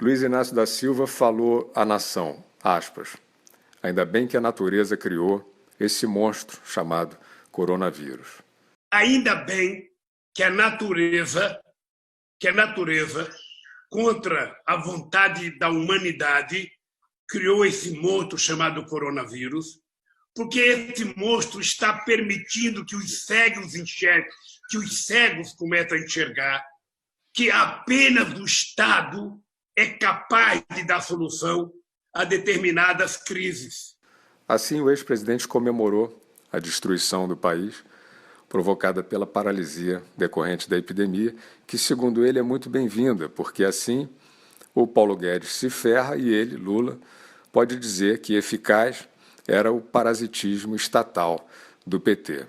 Luiz Inácio da Silva falou à nação, aspas, ainda bem que a natureza criou esse monstro chamado coronavírus. Ainda bem que a natureza, contra a vontade da humanidade, criou esse monstro chamado coronavírus, porque esse monstro está permitindo que os cegos enxerguem, que os cegos começam a enxergar, que apenas o Estado é capaz de dar solução a determinadas crises. Assim, o ex-presidente comemorou a destruição do país provocada pela paralisia decorrente da epidemia, que, segundo ele, é muito bem-vinda, porque assim o Paulo Guedes se ferra e ele, Lula, pode dizer que eficaz era o parasitismo estatal do PT.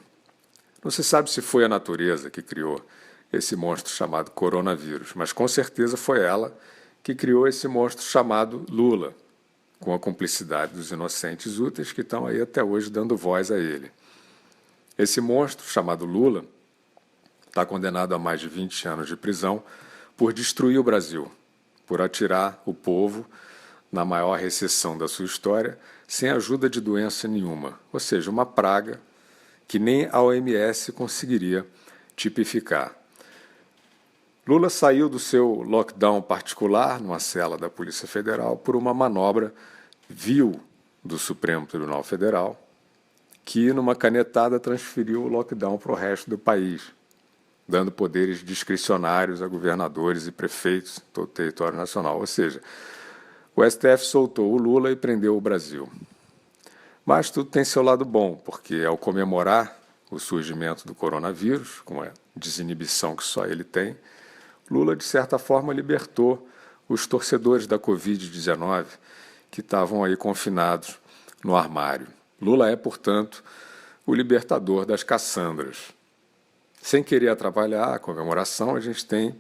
Não se sabe se foi a natureza que criou esse monstro chamado coronavírus, mas com certeza foi ela que criou esse monstro chamado Lula, com a cumplicidade dos inocentes úteis que estão aí até hoje dando voz a ele. Esse monstro, chamado Lula, está condenado a mais de 20 anos de prisão por destruir o Brasil, por atirar o povo na maior recessão da sua história, sem ajuda de doença nenhuma, ou seja, uma praga que nem a OMS conseguiria tipificar. Lula saiu do seu lockdown particular, numa cela da Polícia Federal, por uma manobra vil do Supremo Tribunal Federal, que, numa canetada, transferiu o lockdown para o resto do país, dando poderes discricionários a governadores e prefeitos em todo o território nacional. Ou seja, o STF soltou o Lula e prendeu o Brasil. Mas tudo tem seu lado bom, porque ao comemorar o surgimento do coronavírus, com a desinibição que só ele tem, Lula, de certa forma, libertou os torcedores da Covid-19 que estavam aí confinados no armário. Lula é, portanto, o libertador das Cassandras. Sem querer atrapalhar a comemoração, a gente tem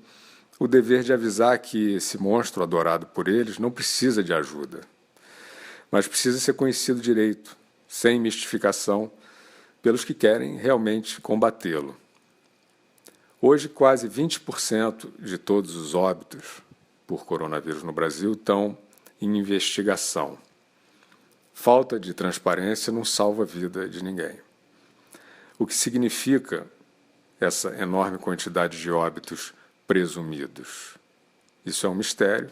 o dever de avisar que esse monstro adorado por eles não precisa de ajuda, mas precisa ser conhecido direito, sem mistificação, pelos que querem realmente combatê-lo. Hoje, quase 20% de todos os óbitos por coronavírus no Brasil estão em investigação. Falta de transparência não salva a vida de ninguém. O que significa essa enorme quantidade de óbitos presumidos? Isso é um mistério,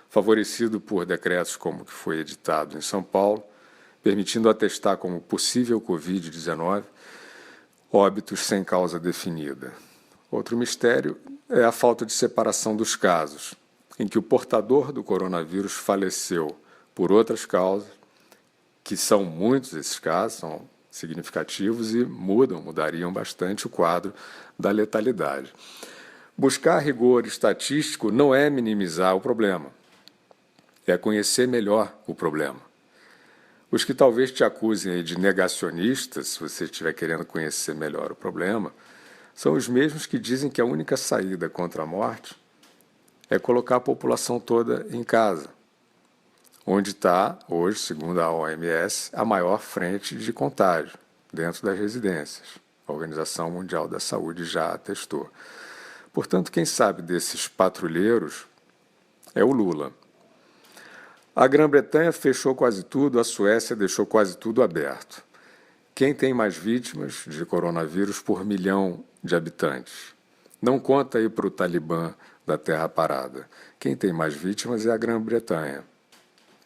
favorecido por decretos como o que foi editado em São Paulo, permitindo atestar como possível Covid-19 óbitos sem causa definida. Outro mistério é a falta de separação dos casos, em que o portador do coronavírus faleceu por outras causas, que são muitos esses casos, são significativos e mudariam bastante o quadro da letalidade. Buscar rigor estatístico não é minimizar o problema, é conhecer melhor o problema. Os que talvez te acusem de negacionista, se você estiver querendo conhecer melhor o problema, são os mesmos que dizem que a única saída contra a morte é colocar a população toda em casa, onde está, hoje, segundo a OMS, a maior frente de contágio, dentro das residências. A Organização Mundial da Saúde já atestou. Portanto, quem sabe desses patrulheiros é o Lula. A Grã-Bretanha fechou quase tudo, a Suécia deixou quase tudo aberto. Quem tem mais vítimas de coronavírus por milhão de habitantes? Não conta aí para o Talibã da Terra Parada. Quem tem mais vítimas é a Grã-Bretanha.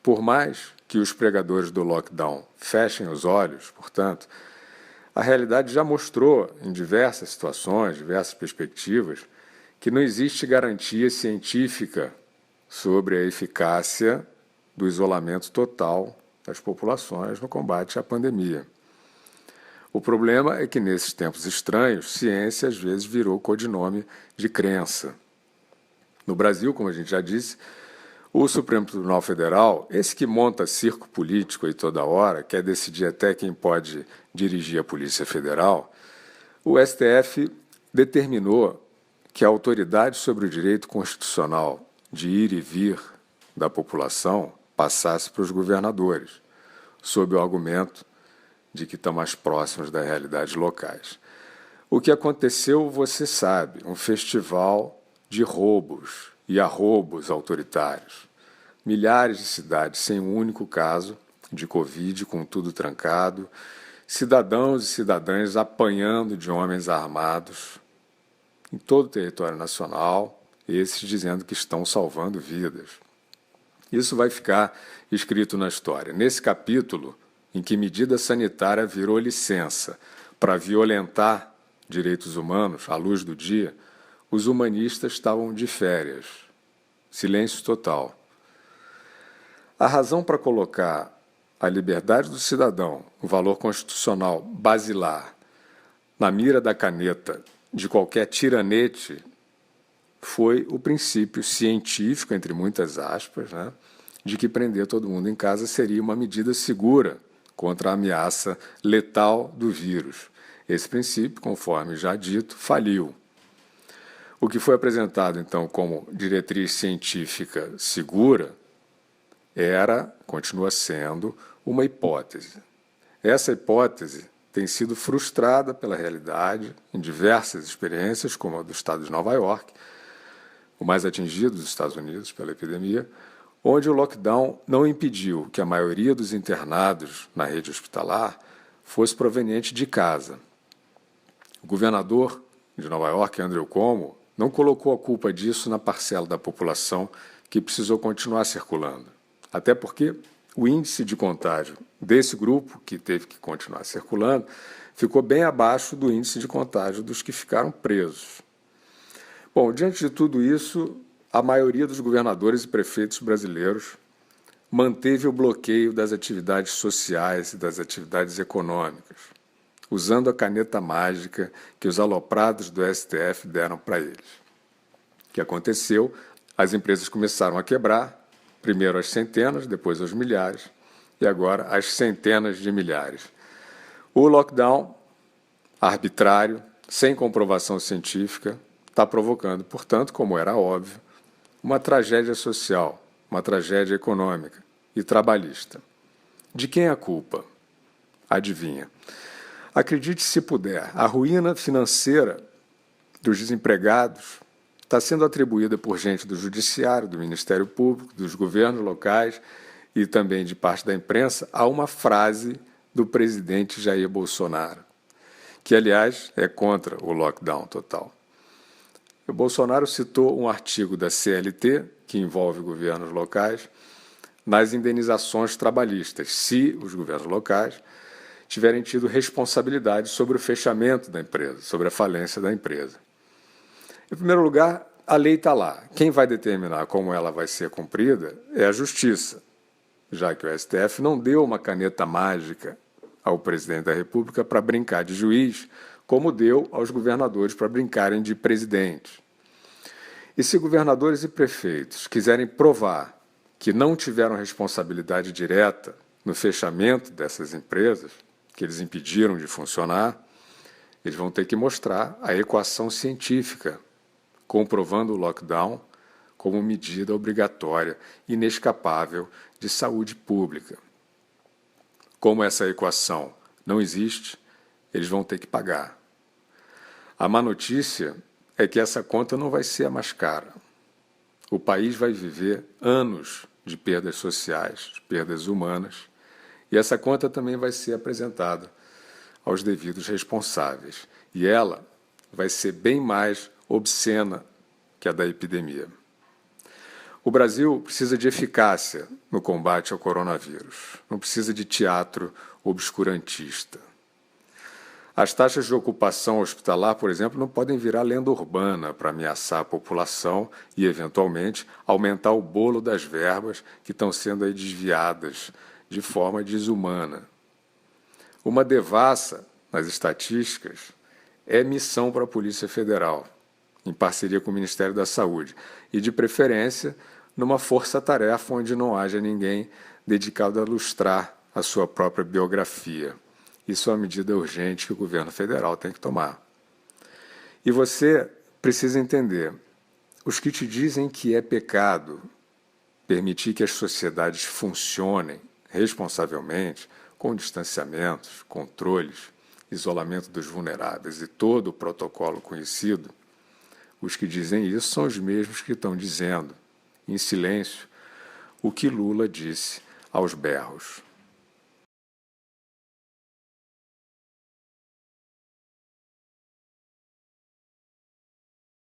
Por mais que os pregadores do lockdown fechem os olhos, portanto, a realidade já mostrou em diversas situações, diversas perspectivas, que não existe garantia científica sobre a eficácia do isolamento total das populações no combate à pandemia. O problema é que, nesses tempos estranhos, ciência às vezes virou codinome de crença. No Brasil, como a gente já disse, o Supremo Tribunal Federal, esse que monta circo político aí toda hora, quer decidir até quem pode dirigir a Polícia Federal, o STF determinou que a autoridade sobre o direito constitucional de ir e vir da população passasse para os governadores, sob o argumento de que estão mais próximos das realidades locais. O que aconteceu, você sabe, um festival de roubos e arroubos autoritários. milhares de cidades sem um único caso de Covid, com tudo trancado, cidadãos e cidadãs apanhando de homens armados em todo o território nacional, esses dizendo que estão salvando vidas. Isso vai ficar escrito na história. Nesse capítulo, em que medida sanitária virou licença para violentar direitos humanos à luz do dia, os humanistas estavam de férias. Silêncio total. A razão para colocar a liberdade do cidadão, o valor constitucional basilar, na mira da caneta de qualquer tiranete, foi o princípio científico, entre muitas aspas, né, de que prender todo mundo em casa seria uma medida segura contra a ameaça letal do vírus. Esse princípio, conforme já dito, faliu. O que foi apresentado, então, como diretriz científica segura continua sendo, uma hipótese. Essa hipótese tem sido frustrada pela realidade em diversas experiências, como a do estado de Nova York, o mais atingido dos Estados Unidos pela epidemia, onde o lockdown não impediu que a maioria dos internados na rede hospitalar fosse proveniente de casa. O governador de Nova York, Andrew Cuomo, não colocou a culpa disso na parcela da população que precisou continuar circulando. Até porque o índice de contágio desse grupo, que teve que continuar circulando, ficou bem abaixo do índice de contágio dos que ficaram presos. Bom, diante de tudo isso, a maioria dos governadores e prefeitos brasileiros manteve o bloqueio das atividades sociais e das atividades econômicas, usando a caneta mágica que os aloprados do STF deram para eles. O que aconteceu? As empresas começaram a quebrar, primeiro as centenas, depois aos milhares, e agora as centenas de milhares. O lockdown arbitrário, sem comprovação científica, está provocando, portanto, como era óbvio, uma tragédia social, uma tragédia econômica e trabalhista. De quem é a culpa? Adivinha. Acredite se puder, a ruína financeira dos desempregados está sendo atribuída por gente do Judiciário, do Ministério Público, dos governos locais e também de parte da imprensa a uma frase do presidente Jair Bolsonaro, que, aliás, é contra o lockdown total. O Bolsonaro citou um artigo da CLT, que envolve governos locais, nas indenizações trabalhistas, se os governos locais tiverem tido responsabilidade sobre o fechamento da empresa, sobre a falência da empresa. Em primeiro lugar, a lei está lá. Quem vai determinar como ela vai ser cumprida é a Justiça, já que o STF não deu uma caneta mágica ao presidente da República para brincar de juiz, como deu aos governadores para brincarem de presidente. E se governadores e prefeitos quiserem provar que não tiveram responsabilidade direta no fechamento dessas empresas, que eles impediram de funcionar, eles vão ter que mostrar a equação científica, comprovando o lockdown como medida obrigatória, inescapável de saúde pública. Como essa equação não existe, eles vão ter que pagar. A má notícia é que essa conta não vai ser a mais cara. O país vai viver anos de perdas sociais, de perdas humanas, e essa conta também vai ser apresentada aos devidos responsáveis. E ela vai ser bem mais obscena que a da epidemia. O Brasil precisa de eficácia no combate ao coronavírus, não precisa de teatro obscurantista. As taxas de ocupação hospitalar, por exemplo, não podem virar lenda urbana para ameaçar a população e, eventualmente, aumentar o bolo das verbas que estão sendo aí desviadas de forma desumana. Uma devassa nas estatísticas é missão para a Polícia Federal, em parceria com o Ministério da Saúde, e, de preferência, numa força-tarefa onde não haja ninguém dedicado a lustrar a sua própria biografia. Isso é uma medida urgente que o governo federal tem que tomar. E você precisa entender, os que te dizem que é pecado permitir que as sociedades funcionem responsavelmente, com distanciamentos, controles, isolamento dos vulneráveis e todo o protocolo conhecido, os que dizem isso são os mesmos que estão dizendo, em silêncio, o que Lula disse aos berros.